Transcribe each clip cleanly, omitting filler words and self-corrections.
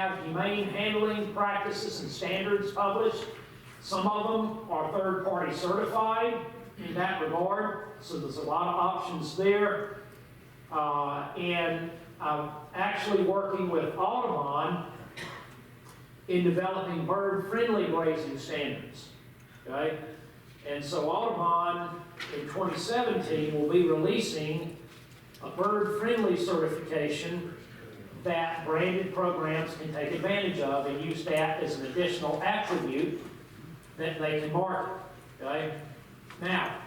have humane handling practices and standards published. Some of them are third-party certified in that regard, so there's a lot of options there. And I'm actually working with Audubon in developing bird-friendly grazing standards, okay? And so Audubon in 2017 will be releasing a bird-friendly certification that branded programs can take advantage of and use that as an additional attribute that they can market, okay? Now,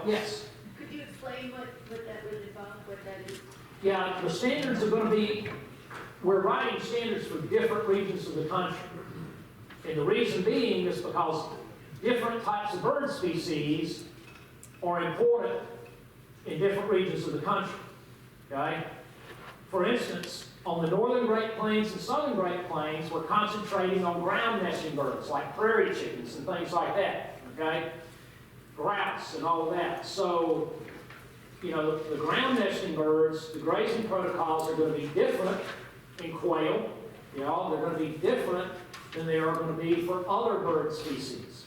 yes? Could you explain what that would involve, what that is? Yeah, the standards are going to be, we're writing standards for different regions of the country. And the reason being is because different types of bird species are important in different regions of the country, okay? For instance, on the northern Great Plains and southern Great Plains, we're concentrating on ground nesting birds like prairie chickens and things like that, okay? Grouse and all of that. So, you know, the ground nesting birds, the grazing protocols are going to be different in quail. You know, they're going to be different than they are going to be for other bird species.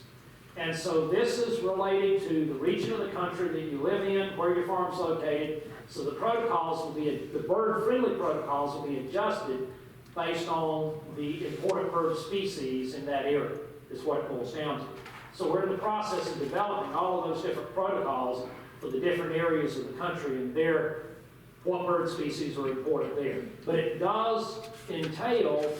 And so this is related to the region of the country that you live in, where your farm's located. So the protocols will be, the bird-friendly protocols will be adjusted based on the important bird species in that area, is what it boils down to. So we're in the process of developing all of those different protocols for the different areas of the country and what bird species are important there. But it does entail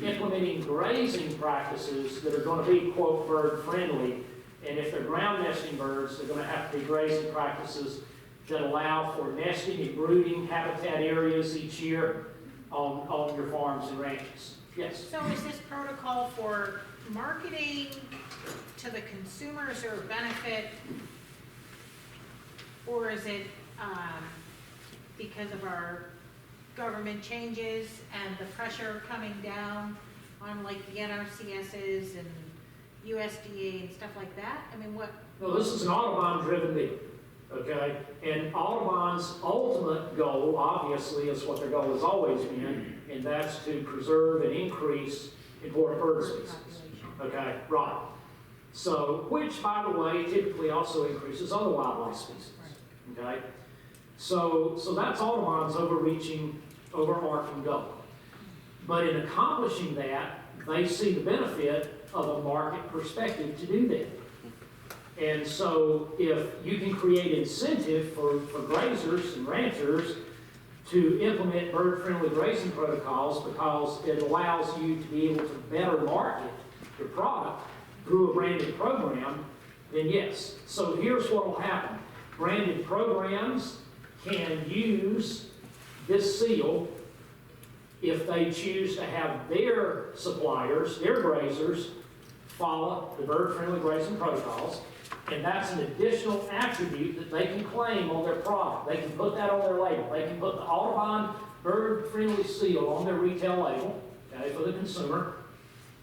implementing grazing practices that are going to be, quote, bird-friendly. And if they're ground nesting birds, they're going to have to be grazing practices that allow for nesting and brooding habitat areas each year on your farms and ranches. Yes? So is this protocol for marketing to the consumers or benefit, or is it because of our government changes and the pressure coming down on like the NRCSs and USDA and stuff like that? I mean, what? No, this is an Audubon-driven deal, okay? And Audubon's ultimate goal, obviously, is what their goal has always been, and that's to preserve and increase important bird species. Okay, right. So, which, by the way, typically also increases other wildlife species. Okay? So that's Audubon's overarching goal. But in accomplishing that, they see the benefit of a market perspective to do that. And so if you can create incentive for grazers and ranchers to implement bird-friendly grazing protocols because it allows you to be able to better market your product through a branded program, then yes. So here's what will happen. Branded programs can use this seal if they choose to have their suppliers, their grazers, follow the bird-friendly grazing protocols, and that's an additional attribute that they can claim on their product. They can put that on their label. They can put the Audubon bird-friendly seal on their retail label, okay, for the consumer,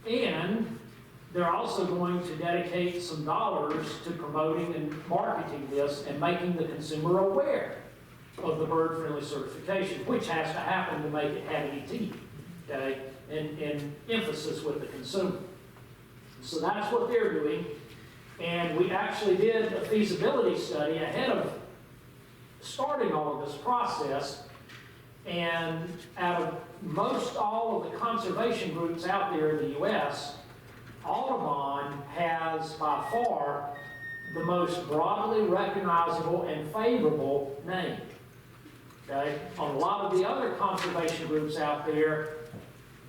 and they're also going to dedicate some dollars to promoting and marketing this and making the consumer aware of the bird-friendly certification, which has to happen to make it have any teeth, okay, and emphasis with the consumer. So that's what they're doing. And we actually did a feasibility study ahead of starting all of this process. And out of most all of the conservation groups out there in the U.S., Audubon has by far the most broadly recognizable and favorable name. Okay? On a lot of the other conservation groups out there,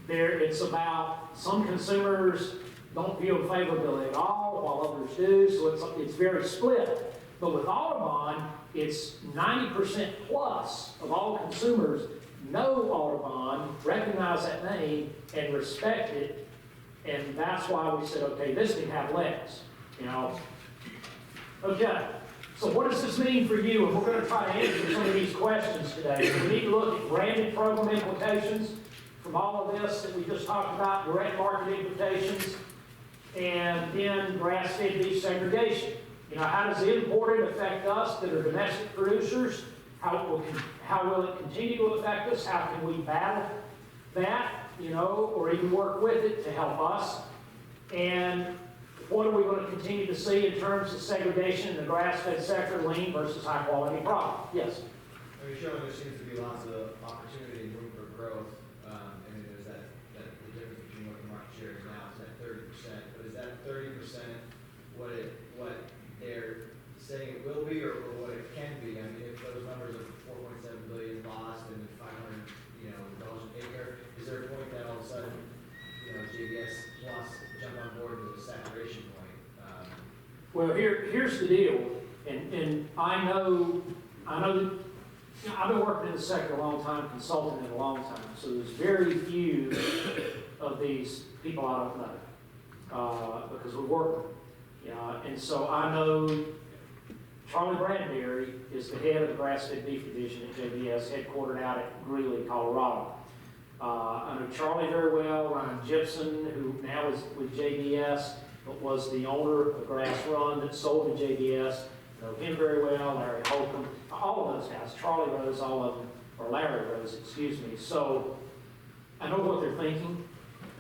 it's about some consumers don't view favorability at all, while others do, so it's very split. But with Audubon, it's 90% plus of all consumers know Audubon, recognize that name, and respect it. And that's why we said, okay, this can have legs, you know. Okay, so what does this mean for you? And we're going to try to answer some of these questions today. We need to look at branded program implications from all of this that we just talked about, direct market implications, and then grass-fed beef segregation. You know, how does the imported affect us that are domestic producers? How will it continue to affect us? How can we battle that? you know, or even work with it to help us. And what are we going to continue to see in terms of segregation in the grass-fed sector, lean versus high-quality product? Yes? I mean, showing there seems to be lots of opportunity and room for growth. I mean, there's that the difference between what the market share is now is that 30%. But is that 30% what they're saying it will be, or what it can be? I mean, if those numbers of 4.7 billion lost and 500, dollars an acre, is there a point that all of a sudden, JBS wants to jump on board with a saturation point? Well, here's the deal, and I know that, I've been working in the sector a long time, consulting it a long time, so there's very few of these people I don't know, because we work with them. And so I know Charlie Bradbury is the head of the grass-fed beef division at JBS, headquartered out at Greeley, Colorado. I know Charlie very well. Ryan Gibson, who now is with JBS, but was the owner of Grass Run that sold to JBS. I know him very well. Larry Holcomb, all of those guys. Charlie Rose, all of them, or Larry Rose, excuse me. So I know what they're thinking,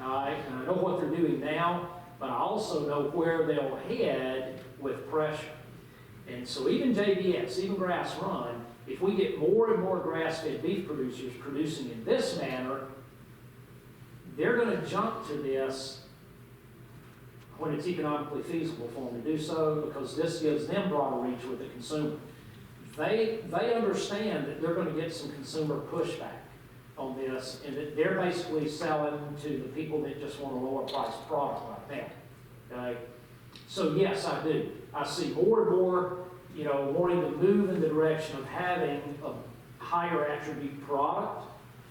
all right, and I know what they're doing now, but I also know where they'll head with pressure. And so even JBS, even Grass Run, if we get more and more grass-fed beef producers producing in this manner, they're going to jump to this when it's economically feasible for them to do so, because this gives them broader reach with the consumer. They understand that they're going to get some consumer pushback on this, and that they're basically selling to the people that just want a lower priced product right now. Okay? So yes, I do. I see more and more, wanting to move in the direction of having a higher attribute product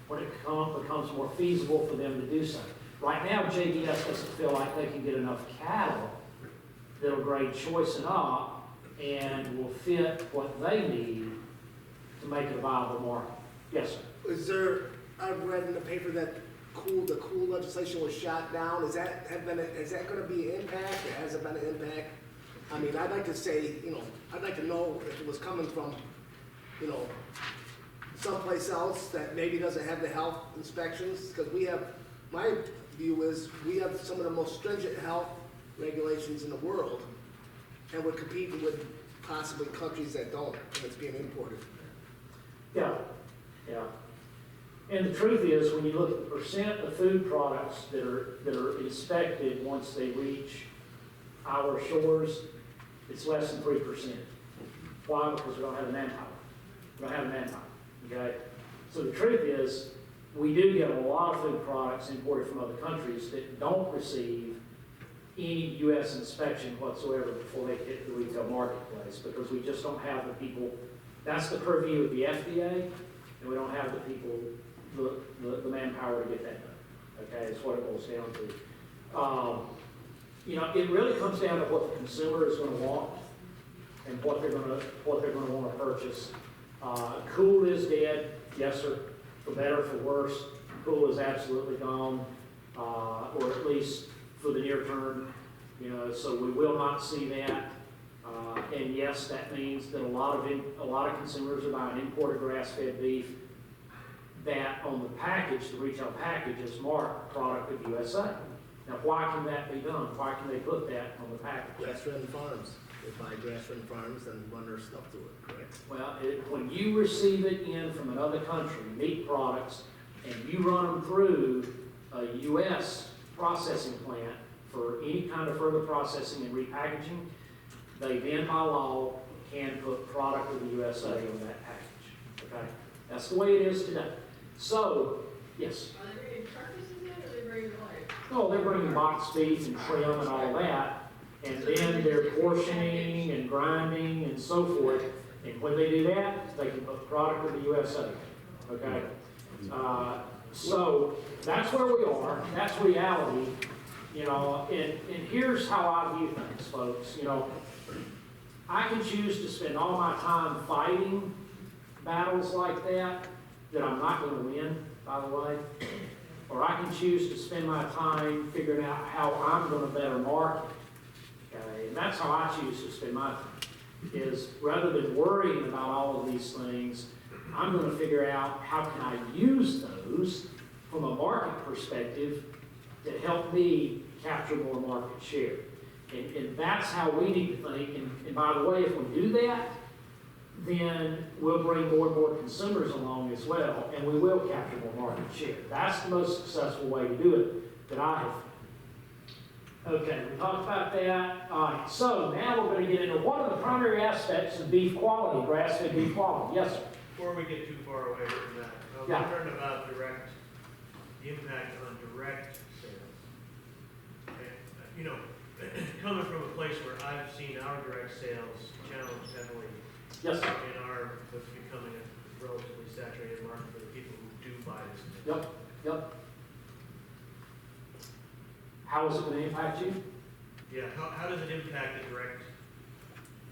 when it becomes more feasible for them to do so. Right now, JBS doesn't feel like they can get enough cattle that'll grade choice and up and will fit what they need to make it a viable market. Yes, sir. I've read in the paper that the cool legislation was shot down. Is that going to be an impact? Or has it been an impact? I mean, I'd like to say, I'd like to know if it was coming from, someplace else that maybe doesn't have the health inspections, because my view is we have some of the most stringent health regulations in the world, and we're competing with possibly countries that don't, and it's being imported. Yeah. And the truth is, when you look at the percent of food products that are inspected once they reach our shores, it's less than 3%. Why? Because we don't have the manpower. Okay? So the truth is, we do get a lot of food products imported from other countries that don't receive any U.S. inspection whatsoever before they hit the retail marketplace, because we just don't have the people. That's the purview of the FDA, and we don't have the people, the manpower to get that done. Okay, that's what it boils down to. It really comes down to what the consumer is going to want and what they're going to want to purchase. Cool is dead, yes sir. For better, for worse, cool is absolutely gone, or at least for the near term. So we will not see that. And yes, that means that a lot of consumers are buying imported grass-fed beef that on the package, the retail package, is marked product of USA. Now, why can that be done? Why can they put that on the package? Grass-fed farms. They buy grass-fed farms and run their stuff through it, correct? Well, when you receive it in from another country, meat products, and you run them through a U.S. processing plant for any kind of further processing and repackaging, they then by law can put product of the USA on that package. Okay? That's the way it is today. So, yes? Are they bringing carcasses in, or are they bringing what? Oh, they're bringing boxed beef and trim and all that, and then they're portioning and grinding and so forth. And when they do that, they can put product of the USA. Okay? So that's where we are. That's reality. And here's how I view things, folks. I can choose to spend all my time fighting battles like that I'm not going to win, by the way. Or I can choose to spend my time figuring out how I'm going to better market. Okay? And that's how I choose to spend my time. Is rather than worrying about all of these things, I'm going to figure out how can I use those from a market perspective to help me capture more market share. And that's how we need to think. And by the way, if we do that, then we'll bring more and more consumers along as well, and we will capture more market share. That's the most successful way to do it that I have found. Okay, we talked about that. All right, so now we're going to get into what are the primary aspects of beef quality, grass-fed beef quality. Yes, sir. Before we get too far away from that, I was Yeah. wondering about the impact on direct sales. And, you know, coming from a place where I've seen our direct sales challenged heavily Yes, sir. in what's becoming a relatively saturated market for the people who do buy this. Yep, yep. How is it going to impact you? Yeah, how does it impact the direct?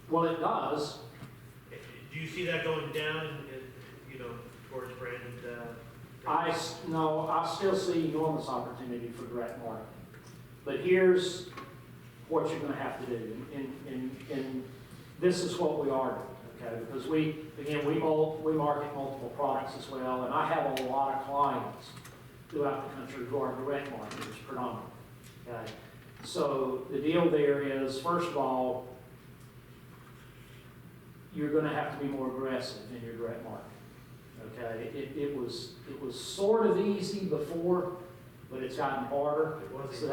Well, it does. Do you see that going down you know, towards branded? No, I still see enormous opportunity for direct marketing. But here's what you're going to have to do. And this is what we are doing, okay? Because we market multiple products as well, and I have a lot of clients throughout the country who are direct marketers predominantly, okay? So the deal there is, first of all, you're going to have to be more aggressive in your direct marketing. Okay, it was sort of easy before, but it's gotten harder. It was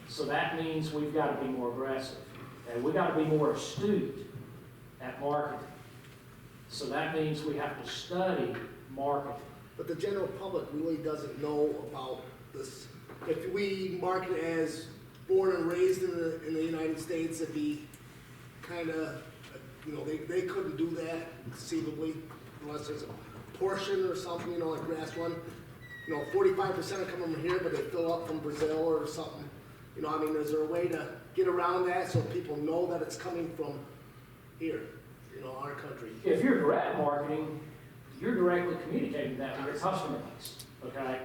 So that means we've got to be more aggressive. Okay, we've got to be more astute at marketing. So that means we have to study marketing. But the general public really doesn't know about this. If we market as born and raised in the United States, it'd be kind of, they couldn't do that conceivably unless there's a portion or something, like grass one. 45% are coming from here, but they fill up from Brazil or something. Is there a way to get around that so people know that it's coming from here, our country? If you're direct marketing, you're directly communicating that with your customer base, okay?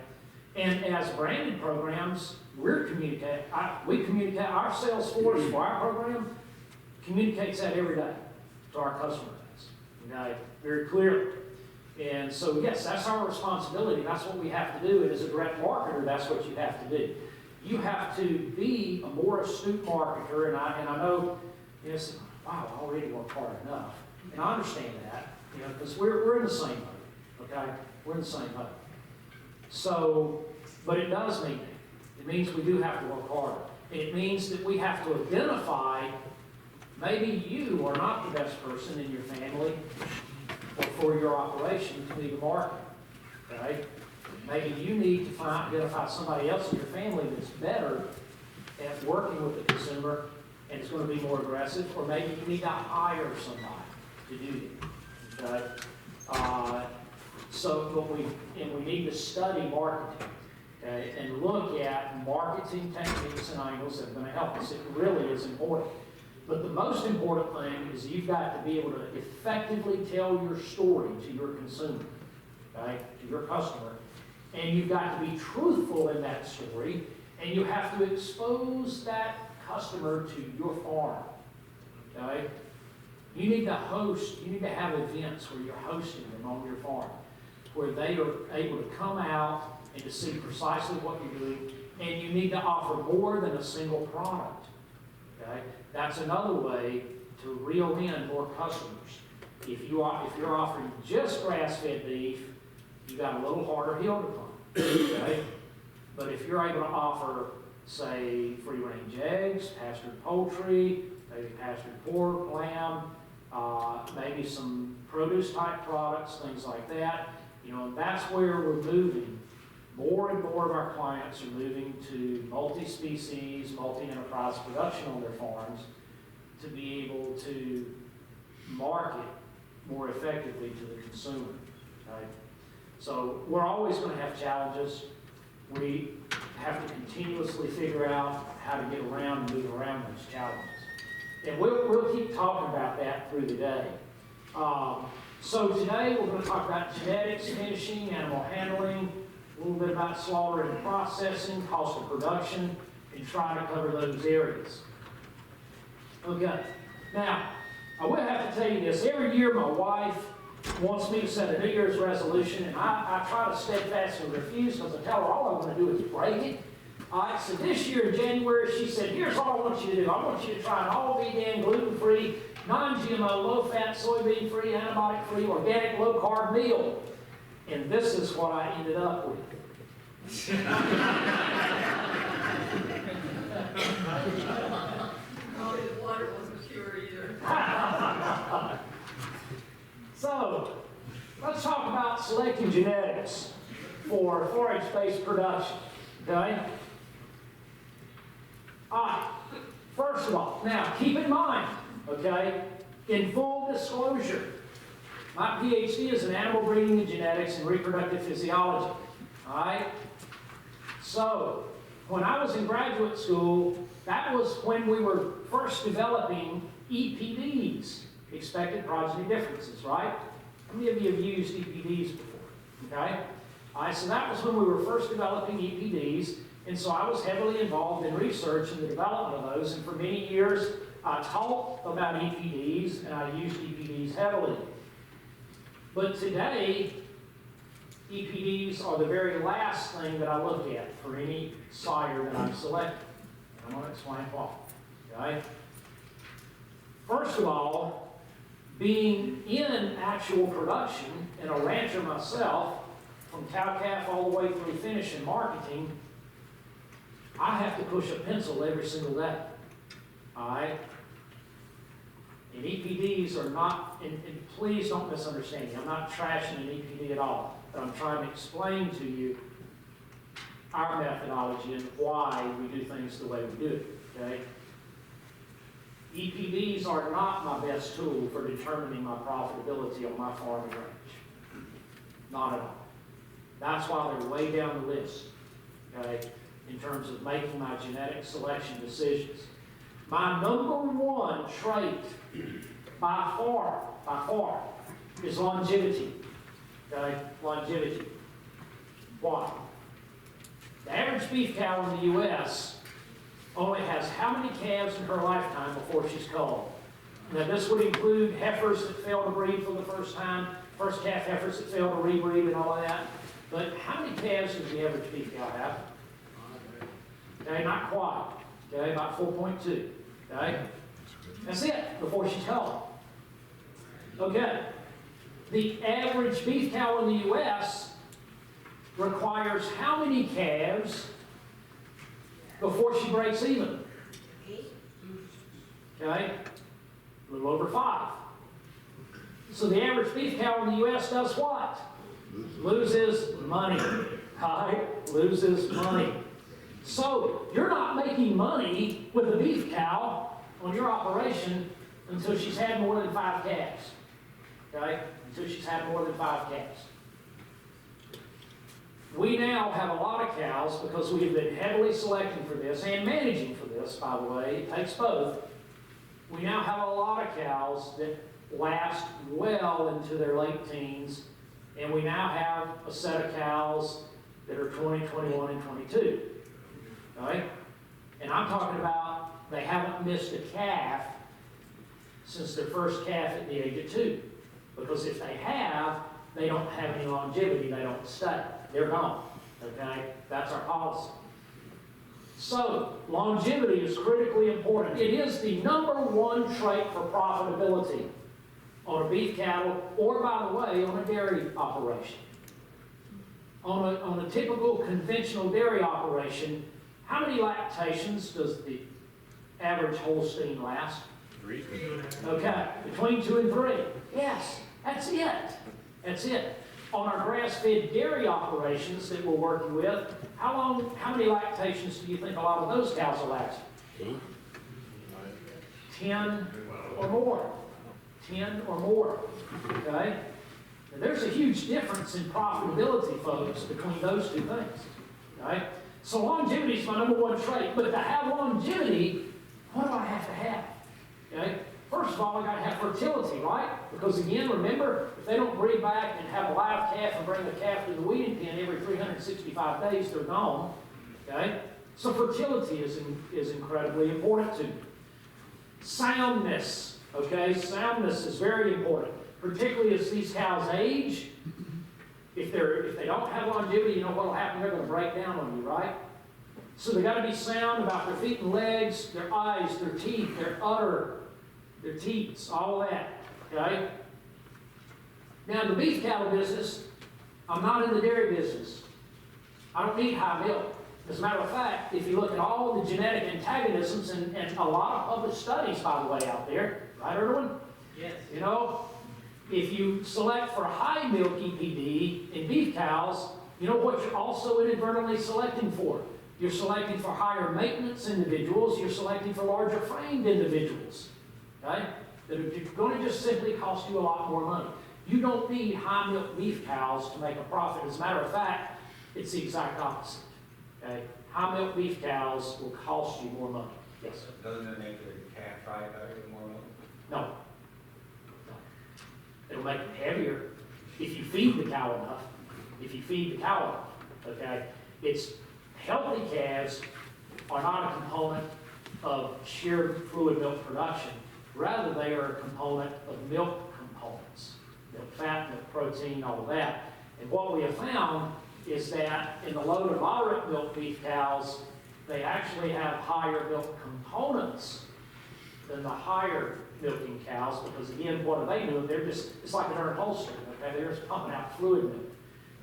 And as branded programs, we communicate, our sales force for our program communicates that every day to our customer base, okay, very clearly. And so, yes, that's our responsibility. That's what we have to do. And as a direct marketer, that's what you have to do. You have to be a more astute marketer, and I know, wow, I already work hard enough. And I understand that, because we're in the same boat, okay? We're in the same boat. So, but it does mean that. It means we do have to work harder. It means that we have to identify, maybe you are not the best person in your family or for your operation to be the marketer, okay? Maybe you need to identify somebody else in your family that's better at working with the consumer and is going to be more aggressive, or maybe you need to hire somebody to do that, okay? But we need to study marketing, okay, and look at marketing techniques and angles that are going to help us. It really is important. But the most important thing is you've got to be able to effectively tell your story to your consumer, okay, to your customer. And you've got to be truthful in that story, and you have to expose that customer to your farm, okay? You need to have events where you're hosting them on your farm, where they are able to come out and to see precisely what you're doing, and you need to offer more than a single product, okay? That's another way to reel in more customers. If you're offering just grass-fed beef, you got a little harder hill to climb, okay? But if you're able to offer, say, free-range eggs, pastured poultry, maybe pastured pork, lamb, maybe some produce-type products, things like that, and that's where we're moving. More and more of our clients are moving to multi-species, multi-enterprise production on their farms to be able to market more effectively to the consumer, okay? So we're always going to have challenges. We have to continuously figure out how to get around and move around those challenges. And we'll keep talking about that through the day. So today we're going to talk about genetics, finishing, animal handling, a little bit about slaughter and processing, cost of production, and try to cover those areas. Okay. Now, I will have to tell you this. Every year my wife wants me to set a New Year's resolution, and I try to steadfastly refuse because I tell her all I want to do is break it. All right, so this year in January, she said, here's what I want you to do. I want you to try an all-vegan, gluten-free, non-GMO, low-fat, soybean-free, antibiotic-free, organic, low-carb meal. And this is what I ended up with. Probably the water wasn't pure either. So, let's talk about selecting genetics for forage-based production, okay? All right, first of all, now keep in mind, okay, in full disclosure, my PhD is in animal breeding and genetics and reproductive physiology, all right? So, when I was in graduate school, that was when we were first developing EPDs, expected progeny differences, right? How many of you have used EPDs before, okay? All right, so that was when we were first developing EPDs, and so I was heavily involved in research and the development of those, and for many years, I taught about EPDs, and I used EPDs heavily. But today, EPDs are the very last thing that I look at for any sire that I'm selecting. And I'm going to explain why, okay? First of all, being in actual production and a rancher myself, from cow-calf all the way through finish and marketing, I have to push a pencil every single day, all right? And EPDs are not, and please don't misunderstand me, I'm not trashing an EPD at all, but I'm trying to explain to you our methodology and why we do things the way we do it, okay? EPDs are not my best tool for determining my profitability on my farm and ranch. Not at all. That's why they're way down the list, okay, in terms of making my genetic selection decisions. My number one trait, by far, is longevity, okay, longevity. Why? The average beef cow in the U.S. only has how many calves in her lifetime before she's culled? Now, this would include heifers that fail to breed for the first time, first calf heifers that fail to rebreed and all of that. But how many calves does the average beef cow have? Okay, not quite. Okay, about 4.2. Okay? That's it, before she's culled. Okay. The average beef cow in the U.S. requires how many calves before she breaks even? Okay? A little over 5. So the average beef cow in the U.S. does what? Loses money. Right? Loses money. So you're not making money with a beef cow on your operation until she's had more than 5 calves. Okay? Until she's had more than 5 calves. We now have a lot of cows because we have been heavily selecting for this and managing for this, by the way. It takes both. We now have a lot of cows that last well into their late teens, and we now have a set of cows that are 20, 21, and 22. Okay? And I'm talking about they haven't missed a calf since their first calf at the age of 2. Because if they have, they don't have any longevity, they don't stay. They're gone. Okay? That's our policy. So, longevity is critically important. It is the number one trait for profitability on a beef cattle, or by the way, on a dairy operation. On a typical conventional dairy operation, how many lactations does the average Holstein last? 3. Okay, between 2 and 3. Yes, that's it. That's it. On our grass-fed dairy operations that we're working with, how many lactations do you think a lot of those cows will last? 10 or more. 10 or more. Okay? Now, there's a huge difference in profitability, folks, between those two things. Okay? So longevity is my number one trait. But to have longevity, what do I have to have? Okay? First of all, I got to have fertility, right? Because again, remember, if they don't breed back and have a live calf and bring the calf to the weaning pen every 365 days, they're gone. Okay? So fertility is incredibly important to me. Soundness. Okay? Soundness is very important. particularly as these cows age. If they don't have longevity, you know what'll happen? They're gonna break down on you, right? So they gotta be sound about their feet and legs, their eyes, their teeth, their udder, their teats, all of that, okay? Now, in the beef cattle business, I'm not in the dairy business. I don't need high milk. As a matter of fact, if you look at all the genetic antagonisms and a lot of published studies, by the way, out there, right, everyone? Yes. You know, if you select for high milk EPD in beef cows, you know what you're also inadvertently selecting for? You're selecting for higher maintenance individuals, you're selecting for larger framed individuals, okay? That are going to just simply cost you a lot more money. You don't need high milk beef cows to make a profit. As a matter of fact, it's the exact opposite, okay? High milk beef cows will cost you more money. Yes? Doesn't it make the calf dry better with more milk? No. No. It'll make it heavier if you feed the cow enough. If you feed the cow enough, okay? It's healthy calves are not a component of sheer fluid milk production. Rather, they are a component of milk components. Milk fat, milk protein, all of that. And what we have found is that in the low to moderate milk beef cows, they actually have higher milk components than the higher milking cows, because again, what are they doing? They're just, it's like an Ern Holstein, okay? They're just pumping out fluid milk.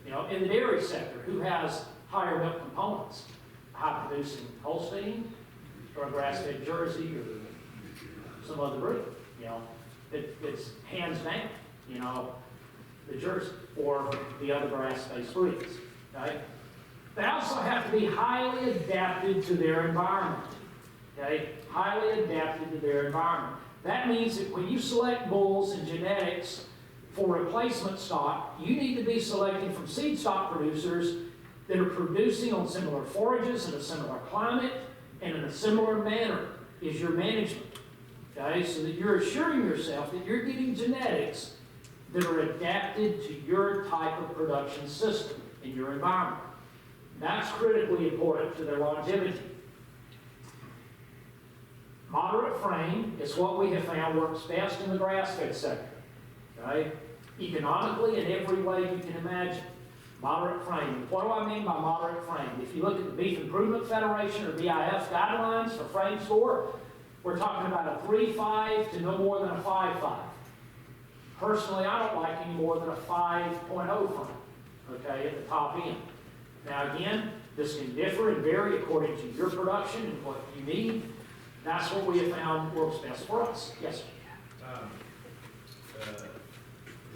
You know, in the dairy sector, who has higher milk components? High-producing Holstein, or a grass-fed Jersey, or some other breed. You know, it's hands down, you know, the Jersey, or the other grass-based breeds, okay? They also have to be highly adapted to their environment, okay? Highly adapted to their environment. That means that when you select bulls and genetics for replacement stock, you need to be selecting from seed stock producers that are producing on similar forages in a similar climate and in a similar manner is your management, okay? So that you're assuring yourself that you're getting genetics that are adapted to your type of production system in your environment. That's critically important to their longevity. Moderate frame is what we have found works best in the grass-fed sector, okay? Economically in every way you can imagine. Moderate frame. What do I mean by moderate frame? If you look at the Beef Improvement Federation or BIF guidelines for frame score, we're talking about a 3.5 to no more than a 5.5. Personally, I don't like any more than a 5.0 frame, okay, at the top end. Now again, this can differ and vary according to your production and what you need. That's what we have found works best for us. Yes, sir.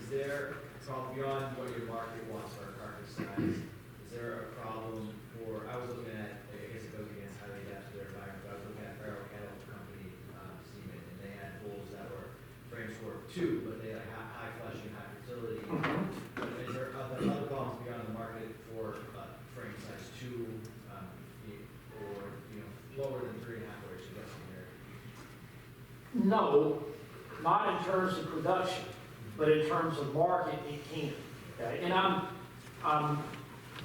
Is there a problem beyond what your market wants for a carcass size? Is there a problem for, I was looking at, I guess it goes against how they adapt to their environment, but I was looking at Feral Cattle Company, semen, and they had bulls that were frame score 2, but they had high fleshing, high fertility. Is there other problems beyond the market for frame size 2, or, you know, lower than 3.5, what you're suggesting here? No, not in terms of production, but in terms of market, it can. Okay? And I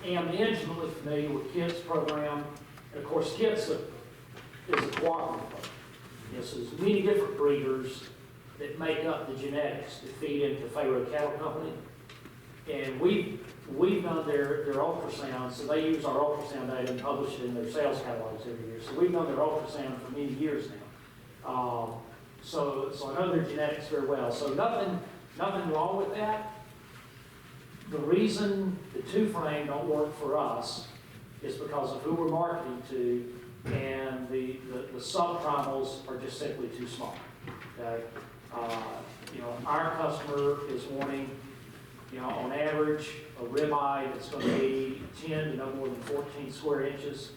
am intimately familiar with KITS program. And of course, KITS is a cooperative program. Yes, there's many different breeders that make up the genetics that feed into Forage Cattle Company. And we've done their ultrasound, so they use our ultrasound data and publish it in their sales catalogs every year. So we've done their ultrasound for many years now. So I know their genetics very well. So nothing wrong with that. The reason the 2-frame don't work for us is because of who we're marketing to, and the subprimals are just simply too small. Okay? You know, our customer is wanting, you know, on average, a ribeye that's going to be 10 to no more than 14 square inches.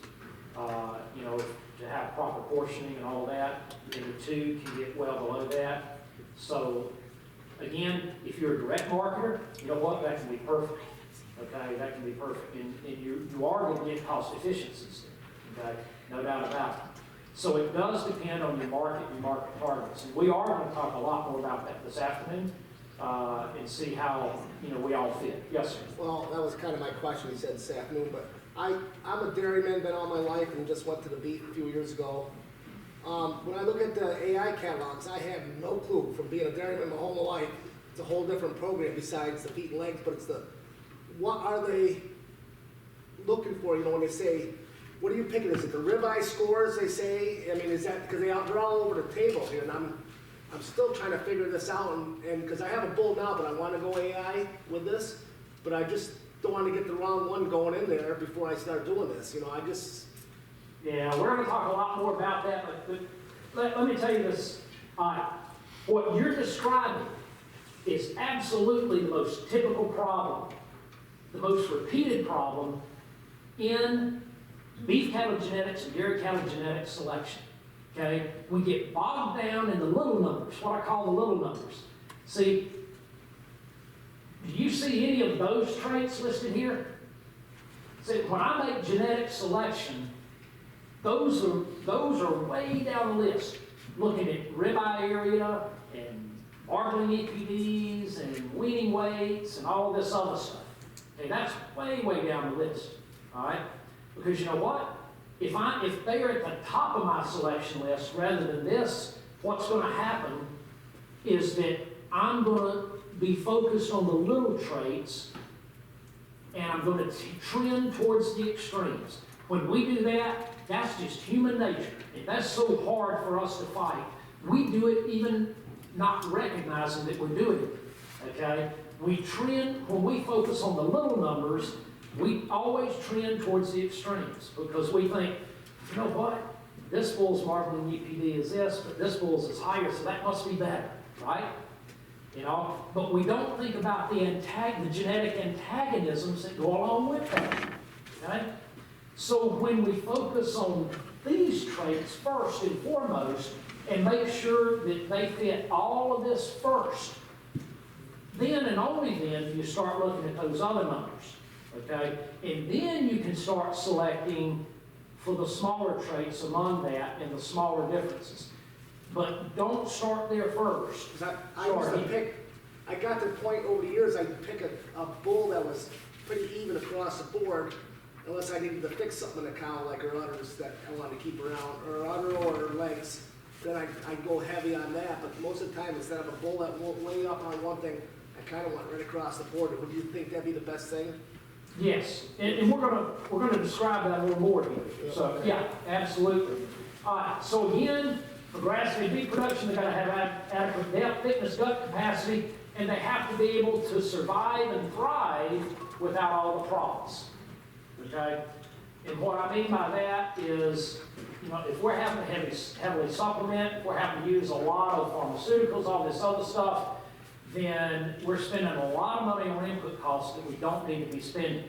You know, to have proper portioning and all that. And the 2 can get well below that. So, again, if you're a direct marketer, you know what? That can be perfect. Okay, that can be perfect. And you are going to get cost efficiencies there. Okay, no doubt about it. So it does depend on your market and your market targets. And we are going to talk a lot more about that this afternoon and see how, you know, we all fit. Yes, sir. Well, that was kind of my question, he said this afternoon, but I'm a dairyman, been all my life, and just went to the beef a few years ago. When I look at the AI catalogs, I have no clue, from being a dairyman my whole life, a whole different program besides the feet and legs, but it's the, what are they looking for, you know, when they say, what are you picking? Is it the ribeye scores, they say? I mean, is that, because they're all over the table here, and I'm still trying to figure this out, and because I have a bull now, but I want to go AI with this, but I just don't want to get the wrong one going in there before I start doing this, you know, I just... Yeah, we're gonna talk a lot more about that, but let me tell you this. What you're describing is absolutely the most typical problem, the most repeated problem in beef cattle genetics and dairy cattle genetics selection. Okay? We get bogged down in the little numbers, what I call the little numbers. See, do you see any of those traits listed here? See, when I make genetic selection, those are way down the list. Looking at ribeye area and marbling EPDs and weaning weights and all this other stuff. Okay, that's way, way down the list. All right? Because you know what? If they are at the top of my selection list rather than this, what's going to happen is that I'm going to be focused on the little traits and I'm going to trend towards the extremes. When we do that, that's just human nature. And that's so hard for us to fight. We do it even not recognizing that we're doing it. Okay? We trend, when we focus on the little numbers, we always trend towards the extremes because we think, you know what? This bull's marbling EPD is this, but this bull's is higher, so that must be better, right? You know, but we don't think about the genetic antagonisms that go along with that. Okay? So when we focus on these traits first and foremost and make sure that they fit all of this first, then and only then do you start looking at those other numbers. Okay? And then you can start selecting for the smaller traits among that and the smaller differences. But don't start there first. Because I used to pick, I got to the point over the years, I'd pick a bull that was pretty even across the board, unless I needed to fix something in a cow like her udders that I wanted to keep around, or udder or her legs, then I'd go heavy on that. But most of the time, instead of a bull that won't lay up on one thing, I kind of went right across the board. Would you think that'd be the best thing? Yes, and we're gonna describe that a little more here. So yeah, absolutely. All right. So again, for grass-fed beef production, they gotta have adequate depth, thickness, gut capacity, and they have to be able to survive and thrive without all the problems. Okay. And what I mean by that is, you know, if we're having to heavily supplement, if we're having to use a lot of pharmaceuticals, all this other stuff, then we're spending a lot of money on input costs that we don't need to be spending.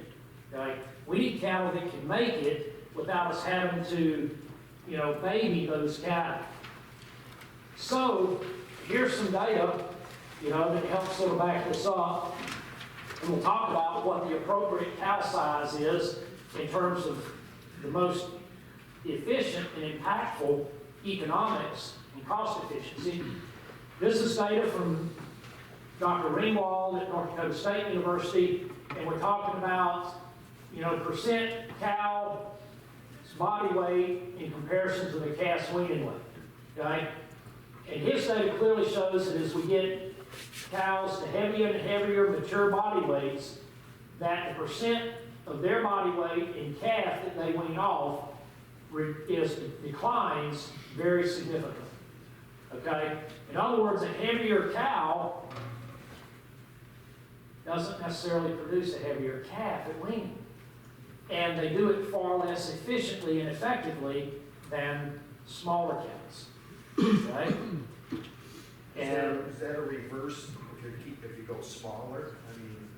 Okay? We need cattle that can make it without us having to, you know, baby those cattle. So here's some data, you know, that helps sort of back this up. And we'll talk about what the appropriate cow size is in terms of the most efficient and impactful economics and cost efficiency. This is data from Dr. Ringwald at North Dakota State University, and we're talking about, you know, percent cow body weight in comparison to the calf's weaning weight, okay? And his data clearly shows that as we get cows to heavier and heavier mature body weights, that the percent of their body weight in calf that they wean off declines very significantly, okay? In other words, a heavier cow doesn't necessarily produce a heavier calf at weaning. And they do it far less efficiently and effectively than smaller cows. Okay? Is that a reverse if you go smaller? I mean,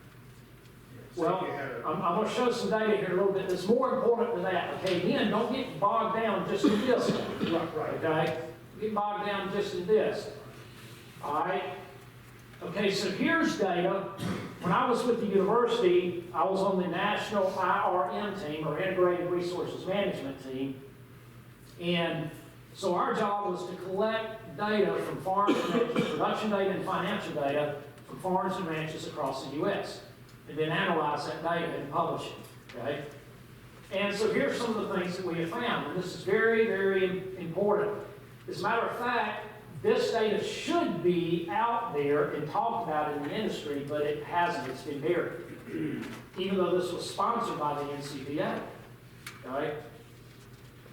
well, I'm going to show some data here in a little bit that's more important than that. Okay, again, don't get bogged down just in this. Right. Okay? Get bogged down just in this. All right? Okay, so here's data. When I was with the university, I was on the national IRM team, or Integrated Resources Management team. And so our job was to collect data from farms and ranches, production data and financial data from farms and ranches across the U.S. and then analyze that data and publish it, okay? And so here's some of the things that we have found, and this is very, very important. As a matter of fact, This data should be out there and talked about in the industry, but it hasn't, it's been buried. Even though this was sponsored by the NCBA, okay?